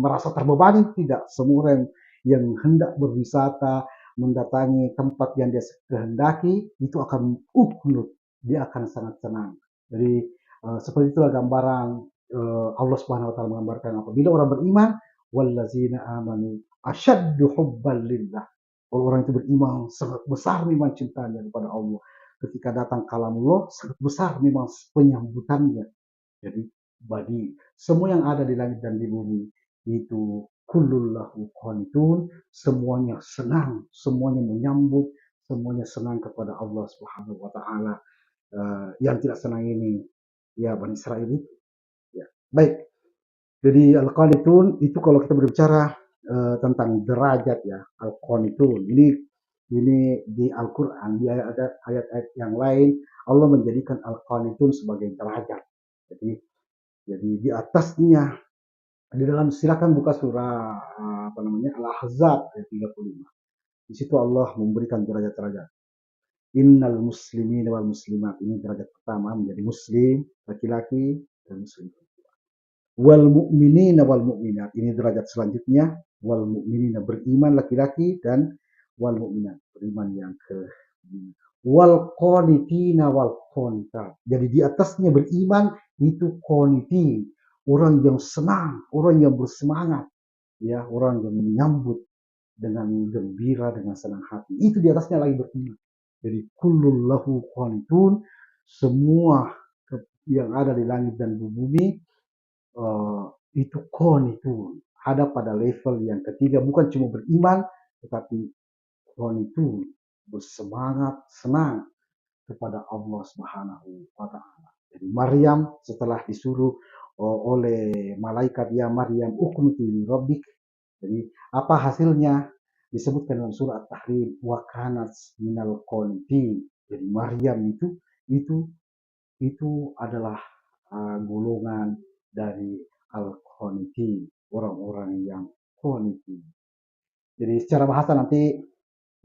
merasa terbebani? Tidak. Semua orang yang hendak berwisata, mendatangi tempat yang dia kehendaki, itu akan uknut, dia akan sangat senang. Jadi seperti itulah gambaran Allah Subhanahu wa taala menggambarkan apabila orang beriman, wallazina amanu asyaddu hubban lillah. Kalau orang itu beriman, sangat besar iman cintanya kepada Allah. ketika datang kalamullah sangat besar memang penyambutannya. Jadi badi semua yang ada di langit dan di bumi itu kullullahu qanitun, semuanya senang, semuanya menyambut, semuanya senang kepada Allah Subhanahu wa taala. Yang tidak senang ini ya Bani Israel itu. Ya. Baik. Jadi al-qanitun itu kalau kita berbicara tentang derajat ya, al-qanitun. Ini di Al-Qur'an, di ayat-ayat yang lain Allah menjadikan al-qanitun sebagai derajat. Jadi di atasnya di dalam silakan buka surah apa namanya Al-Ahzab ayat 35. Di situ Allah memberikan derajat-derajat. Innal muslimin wal muslimat, ini derajat pertama menjadi muslim laki-laki dan muslim. Wal mu'minina wal mu'minat, ini derajat selanjutnya. Wal mu'minina beriman laki-laki dan wal mu'minat beriman yang ke wal qanitina wal qanitat. Jadi di atasnya beriman itu qanitin, orang yang senang, orang yang bersemangat, ya, orang yang menyambut dengan gembira, dengan senang hati. Itu di atasnya lagi beriman. Jadi kullul lahu qanitun, semua yang ada di langit dan di bumi itu qanitun. Ada pada level yang ketiga, bukan cuma beriman, tetapi qanitun, bersemangat, senang kepada Allah Subhanahu wa taala. Jadi Maryam setelah disuruh oleh malaikat, ya Maryam uqnuti li rabbik. Jadi apa hasilnya? Disebutkan dalam surah At-Tahrim, wa kanat minal qanitin. Jadi Maryam itu itu adalah golongan dari al-qanitin, orang-orang yang qanitin. Jadi secara bahasa nanti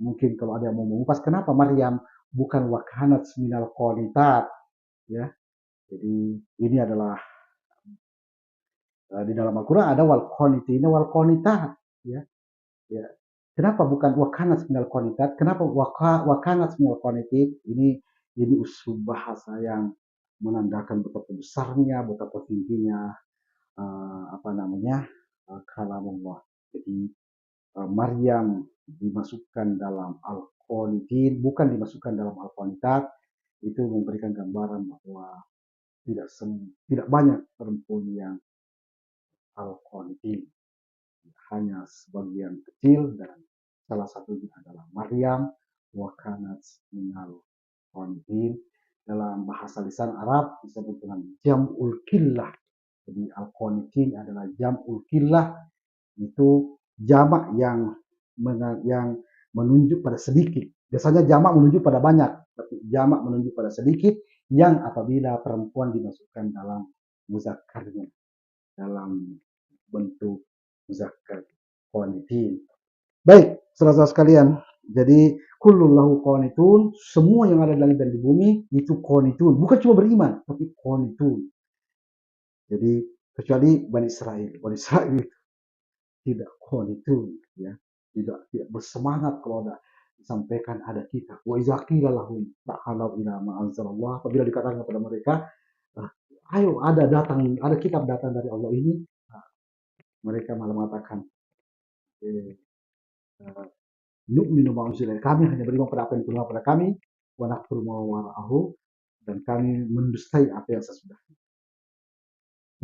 mungkin kalau ada yang mau mengupas kenapa Maryam bukan wakanat minal qanitat, ya. Jadi ini adalah di dalam Al-Qur'an ada wal qanitina wal qanitat, ya. Ya. Kenapa bukan wakanat minal qanitat? Kenapa wakanat minal qanitin? Ini usul bahasa yang menandakan betapa besarnya, betapa tingginya apa namanya? Kalamullah. Jadi Maryam dimasukkan dalam al-qanitin, bukan dimasukkan dalam al-qanitat, itu memberikan gambaran bahwa tidak banyak perempuan yang al-qanitin, hanya sebagian kecil, dan salah satunya adalah Maryam wa kanat minal qanitin. Dalam bahasa lisan Arab disebut dengan jam'ul killah. Jadi al-qanitin adalah jam'ul killah, itu jamak yang menunjuk pada sedikit. Biasanya jamak menunjuk pada banyak, tapi jamak menunjuk pada sedikit yang apabila perempuan dimasukkan dalam muzakkarnya, dalam bentuk muzakkar qanitin. Baik, saudara-saudara sekalian, jadi kullun lahu qanitun, semua yang ada di langit dan di bumi itu qanitun, bukan cuma beriman, tapi qanitun. Jadi kecuali Bani Israel tidak qanitun, ya, tidak bersemangat kalau ada disampaikan ada kitab. Wa idza qila lahum ta'alu ila ma anzalallah, apabila dikatakan kepada mereka, ayo ada kitab datang dari Allah ini, mereka malah mengatakan nu'minu ma unzila, kami hanya beriman pada apa yang turun pada kami, wa nakfuru ma wara'ahu, dan kami mendustai apa yang sesudahnya.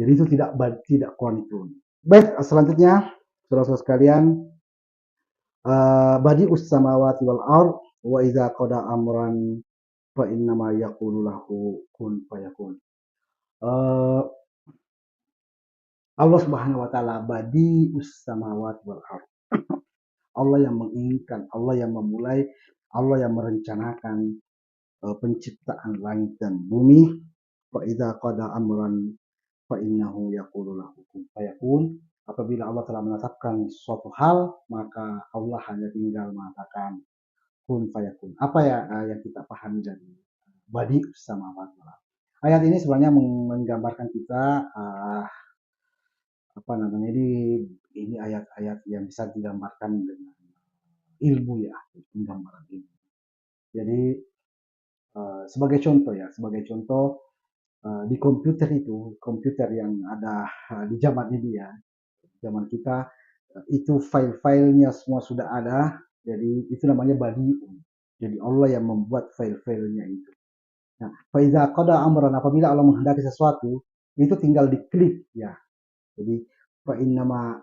Jadi itu tidak qanitun. Baik, selanjutnya saudara-saudara sekalian, badi'us samawati wal ard wa idza qada amran fa innama yaqulu lahu kun fayakun. Allah Subhanahu wa taala badi'us samawati wal ard. Allah yang menginginkan, Allah yang memulai, Allah yang merencanakan penciptaan langit dan bumi. Fa idza qada amran fa innahu yaqulu lahu kun fayakun. Apabila Allah telah menetapkan suatu hal, maka Allah hanya tinggal mengatakan kun fayakun. Apa ya yang kita pahami dari badi'us samawati wal ard? Ayat ini sebenarnya menggambarkan kita apa namanya, ini ayat-ayat yang bisa digambarkan dengan ilmu, ya, penggambaran ilmu. Jadi sebagai contoh di komputer yang ada di zaman ini, ya, zaman kita, itu file-filenya semua sudah ada. Jadi itu namanya badi'un. Jadi Allah yang membuat file-filenya itu. Nah, faiza qada amran, apabila Allah menghendaki sesuatu, itu tinggal diklik ya. Jadi fa innama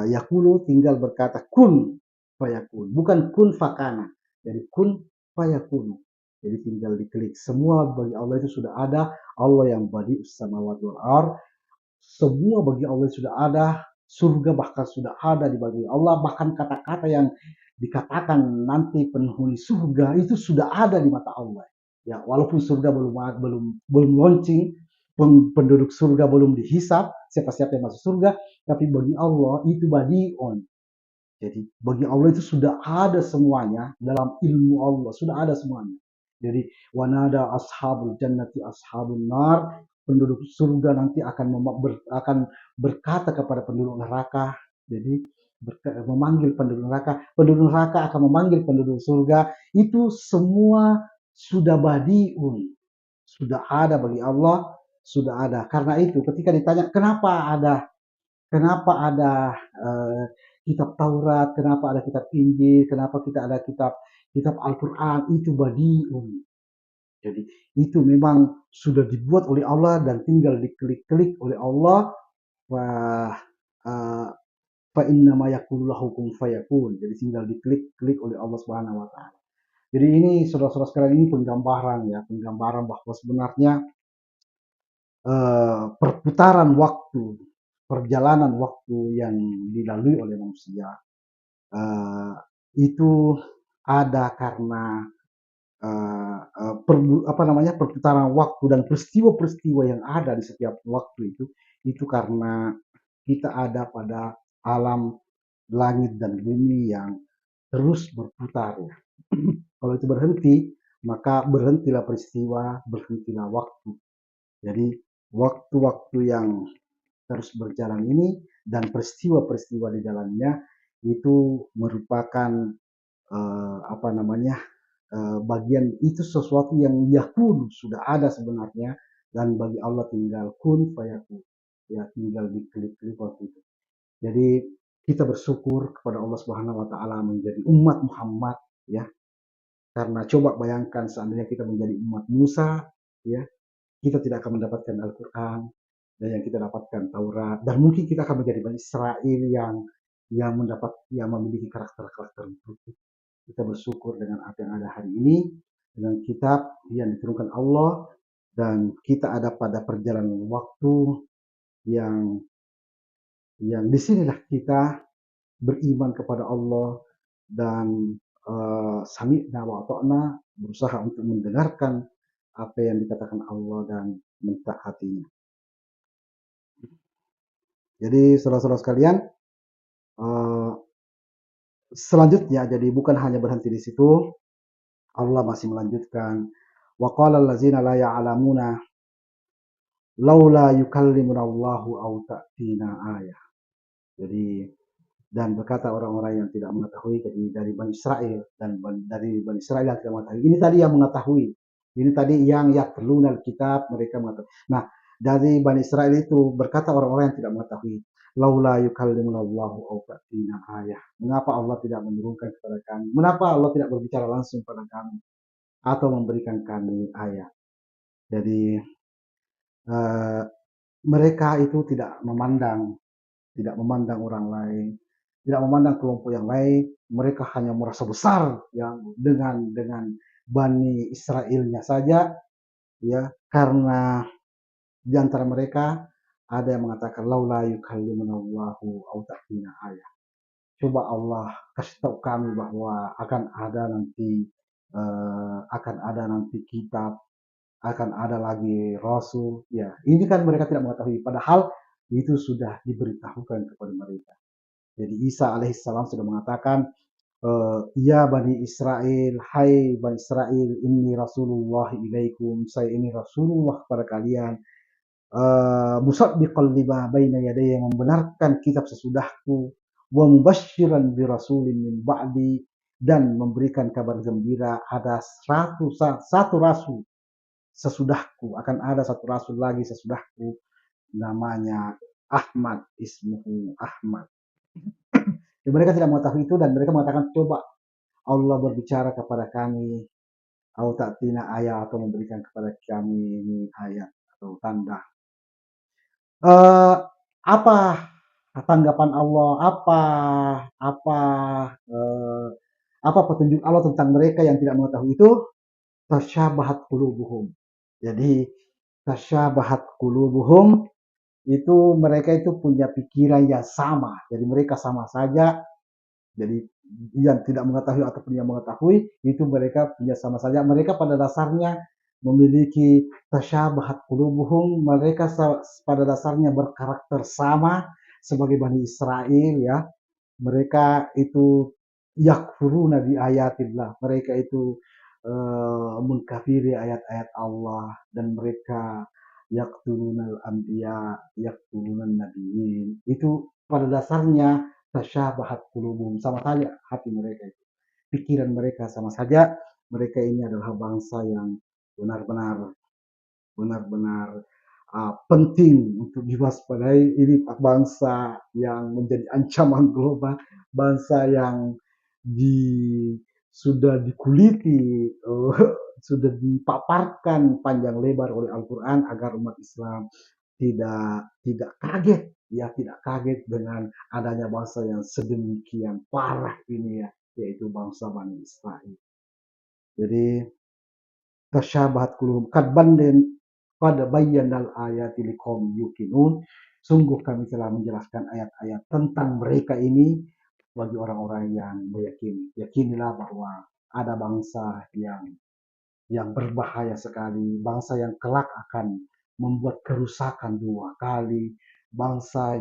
yaqulu, tinggal berkata kun fayakun, bukan kun fakana. Jadi kun fayakun. Jadi tinggal diklik. Semua bagi Allah itu sudah ada. Allah yang badi'us samawati wal ard. Semua bagi Allah sudah ada. Surga bahkan sudah ada di bagi Allah. Bahkan kata-kata yang dikatakan nanti penghuni surga itu sudah ada di mata Allah. Ya, walaupun surga belum launching, penduduk surga belum dihisap, siapa-siapa yang masuk surga, tapi bagi Allah itu badi'un. Jadi bagi Allah itu sudah ada semuanya dalam ilmu Allah, sudah ada semuanya. Jadi wanada ashabul jannati ashabun nar, penduduk surga nanti akan berkata kepada penduduk neraka. Jadi memanggil penduduk neraka akan memanggil penduduk surga. Itu semua sudah badiun, sudah ada bagi Allah, sudah ada. Karena itu ketika ditanya kenapa ada kitab Taurat, kenapa ada kitab Injil, kenapa kita ada kitab Al-Quran, itu badiun. Jadi itu memang sudah dibuat oleh Allah dan tinggal diklik-klik oleh Allah. Wah, fa inna ma yaqulu lahu kun fayakun. Jadi tinggal diklik-klik oleh Allah Subhanahu wa taala. Jadi ini saudara-saudara sekalian, ini penggambaran bahwa sebenarnya perputaran waktu, perjalanan waktu yang dilalui oleh manusia uh, itu ada karena perputaran waktu dan peristiwa-peristiwa yang ada di setiap waktu itu karena kita ada pada alam langit dan bumi yang terus berputar ya. Kalau itu berhenti, maka berhentilah peristiwa, berhentilah waktu. Jadi waktu-waktu yang terus berjalan ini dan peristiwa-peristiwa di dalamnya itu merupakan bagian, itu sesuatu yang yakun sudah ada sebenarnya, dan bagi Allah tinggal kun fayakun, ya tinggal diklik-klik waktu itu. Jadi kita bersyukur kepada Allah Subhanahu wa taala menjadi umat Muhammad ya, karena coba bayangkan seandainya kita menjadi umat Musa ya, kita tidak akan mendapatkan Al-Quran, dan yang kita dapatkan Taurat, dan mungkin kita akan menjadi Bani Israel yang memiliki karakter-karakter itu. Kita bersyukur dengan apa yang ada hari ini, dengan kitab yang diturunkan Allah, dan kita ada pada perjalanan waktu yang disinilah kita beriman kepada Allah dan sami'na wa ata'na, berusaha untuk mendengarkan apa yang dikatakan Allah dan mentaatinya. Jadi saudara-saudara sekalian, selanjutnya jadi bukan hanya berhenti di situ, Allah masih melanjutkan, wa qala allazina la ya'lamuna laula yukallimuna Allahu aw ta'tina ayah. Jadi dan berkata orang-orang yang tidak mengetahui, jadi dari Bani Israel dan dari Bani Israel yang tidak mengetahui. Ini tadi yang mengetahui. Ini tadi yang yatluna kitab, mereka mengetahui. Nah, dari Bani Israel itu berkata orang-orang yang tidak mengetahui, laula yukallimuna Allahu aw ta'tina ayah. Mengapa Allah tidak menurunkan kepada kami? Mengapa Allah tidak berbicara langsung pada kami atau memberikan kami ayat? Jadi mereka itu tidak memandang orang lain, tidak memandang kelompok yang lain. Mereka hanya merasa besar ya dengan Bani Israelnya saja ya, karena di antara mereka ada yang mengatakan laula yukallimuna Allahu aw ta'tina ayah. Coba Allah kasih tahu kami bahwa akan ada nanti kitab, akan ada lagi rasul. Ya, ini kan mereka tidak mengetahui, padahal itu sudah diberitahukan kepada mereka. Jadi Isa alaihissalam sudah mengatakan, ya Bani Israel, hai Bani Israel, ini Rasulullah ilaikum, saya ini Rasulullah kepada kalian, musaddiqan lima baina yadayya, membenarkan kitab sesudahku, wa mubasysyiran bi rasulin min ba'di, dan memberikan kabar gembira ada satu rasul sesudahku, akan ada satu rasul lagi sesudahku, namanya Ahmad, ismuhu Ahmad. Dan mereka tidak mengetahui itu, dan mereka mengatakan, coba Allah berbicara kepada kami, au ta'tina ayat, atau memberikan kepada kami ini ayat atau tanda. Apa tanggapan Allah? Apa eh, apa petunjuk Allah tentang mereka yang tidak mengetahui itu? Tasyabahat qulubuhum. Jadi tasyabahat qulubuhum itu mereka itu punya pikiran yang sama. Jadi mereka sama saja. Jadi yang tidak mengetahui ataupun yang mengetahui itu mereka punya sama saja. Mereka pada dasarnya memiliki tasyabahat qulubuhum. Mereka pada dasarnya berkarakter sama sebagai Bani Israel ya. Mereka itu yakfuruna bi ayatillah. Mereka itu mengkafiri ayat-ayat Allah, dan mereka yaqtulunal anbiya, yaqtulunal nabiyyin. Itu pada dasarnya tasyabahat qulubuhum, sama saja hati mereka itu. Pikiran mereka sama saja. Mereka ini adalah bangsa yang benar-benar benar-benar penting untuk diwaspadai. Ini bangsa yang menjadi ancaman global, bangsa yang sudah dikuliti, sudah dipaparkan panjang lebar oleh Al-Quran agar umat Islam tidak kaget, ya tidak kaget dengan adanya bangsa yang sedemikian parah ini ya, yaitu bangsa Bani Israel. Jadi tasyabahat qulubuhum qad bandin qad bayyanal ayati liqaumin yuqinun. Sungguh kami telah menjelaskan ayat-ayat tentang mereka ini bagi orang-orang yang meyakini. Yakinilah bahwa ada bangsa yang berbahaya sekali, bangsa yang kelak akan membuat kerusakan 2 kali, bangsa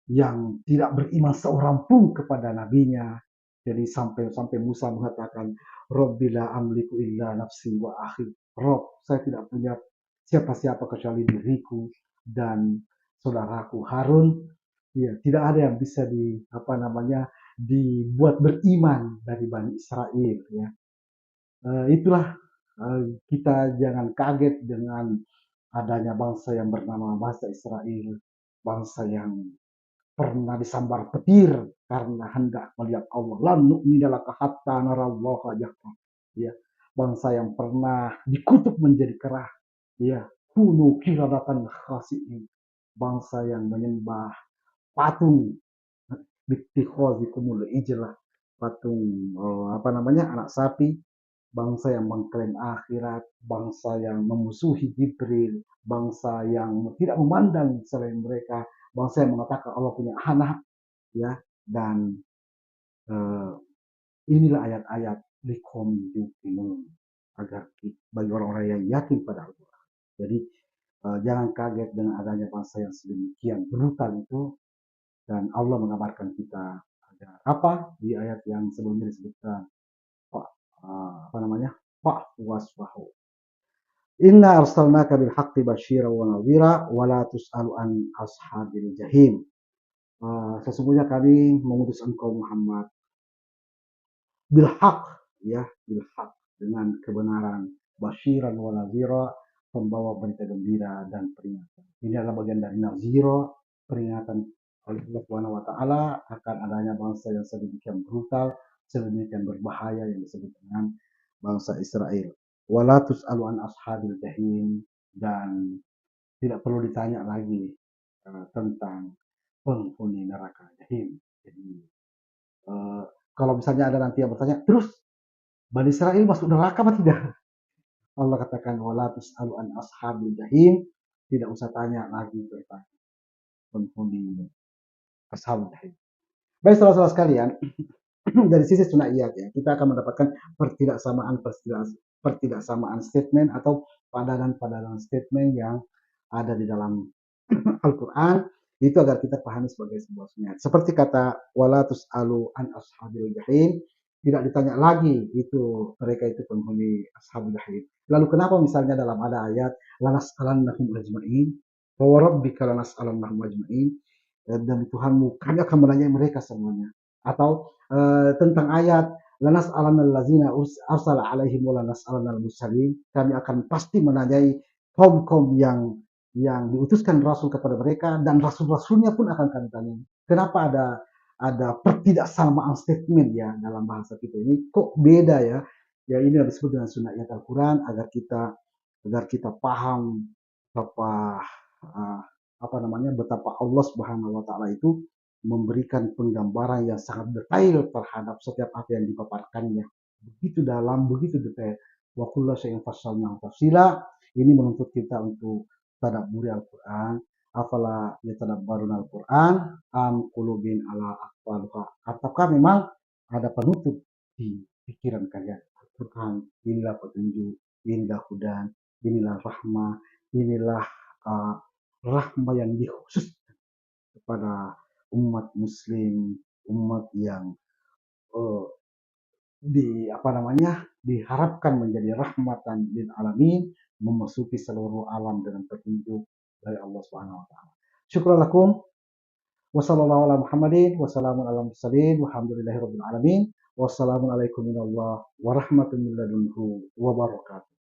yang tidak beriman seorang pun kepada nabinya. Jadi sampai Musa mengatakan, Rabbila amliku illa nafsi wa akhi. Rob, saya tidak punya siapa-siapa kecuali diriku dan saudaraku Harun. Ya, tidak ada yang bisa dibuat beriman dari Bani Israel ya. Itulah, kita jangan kaget dengan adanya bangsa yang bernama bangsa Israel, bangsa yang pernah disambar petir karena hendak melihat Allah. Lan nu'mina laka hatta narallaha jahra. Ya, bangsa yang pernah dikutuk menjadi kerah. Ya, kunu kiradatan khasi'in. Bangsa yang menyembah patung, bittikhazikumul ijlah, patung anak sapi. Bangsa yang mengklaim akhirat, bangsa yang memusuhi Jibril, bangsa yang tidak memandang selain mereka, bangsa yang mengatakan Allah punya anak, ya. Dan inilah ayat-ayat liqom yuqinun, agar bagi orang-orang yang yakin pada Allah. Jadi jangan kaget dengan adanya bangsa yang sedemikian brutal itu, dan Allah mengabarkan kita agar apa di ayat yang sebelumnya disebutkan, Pak wasfahu. Inna arsalnaka bil haqqi basyira wa nadhira wa la tus'alu an ashabil jahim. Sesungguhnya kami mengutus engkau Muhammad bil haq, ya, bil haq, dengan kebenaran, basyiran wa nadhira, pembawa berita gembira dan peringatan. Ini adalah bagian dari nazira, peringatan oleh Allah Subhanahu wa taala akan adanya bangsa yang sedemikian brutal, sedemikian berbahaya yang disebut dengan bangsa Israel. Wala tus'alu an ashabil jahim, dan tidak perlu ditanya lagi tentang penghuni neraka jahim. Jadi kalau misalnya ada nanti yang bertanya, terus Bani Israel masuk neraka apa tidak? Allah katakan wala tus'alu an ashabil jahim, tidak usah tanya lagi tentang penghuni ashabul jahim. Baik saudara-saudara sekalian, dari sisi sunaiyat ya, kita akan mendapatkan pertidaksamaan statement atau padanan-padanan statement yang ada di dalam Al-Quran, itu agar kita pahami sebagai sebuah sunnah. Seperti kata wala tus'alu an ashabil jahim, tidak ditanya lagi itu mereka itu penghuni ashabul jahim. Lalu kenapa misalnya dalam ada ayat lanas'alannahum ajma'in, wa rabbika lanas'alannahum ajma'in, dan Tuhanmu kami akan menanyai mereka semuanya. Atau tentang ayat lanas'alannal ladzina arsala alaihim wa lanas'alannal mursalin, kami akan pasti menanyai kaum-kaum yang diutuskan Rasul kepada mereka, dan Rasul-Rasulnya pun akan kami tanya. Kenapa ada ada pertidaksamaan statement ya dalam bahasa kita ini kok beda ya. Ya ini disebut dengan sunnah Al-Quran agar kita paham apa apa namanya betapa Allah Subhanahu wa taala itu memberikan penggambaran yang sangat detail terhadap setiap apa yang dipaparkannya. Begitu dalam, begitu detail. Wa kullu syai'in fassalnahu tafsila. Ini menuntut kita untuk tadabburi Al-Qur'an. Afala yatadabbaruna Al-Qur'an am qulubin ala aqfalha. Ataukah memang ada penutup di pikiran kalian? Al-Qur'an inilah petunjuk, inilah hudan, inilah rahmah, inilah uh, rahmah yang dikhusus kepada umat muslim, umat yang uh, diharapkan menjadi rahmatan lil alamin, memasuki seluruh alam dengan petunjuk dari Allah Subhanahu wa taala. Syukran lakum wa sallallahu ala Muhammadin wa salamun ala mursalin walhamdulillahi rabbil alamin. Wassalamualaikum warahmatullahi wabarakatuh.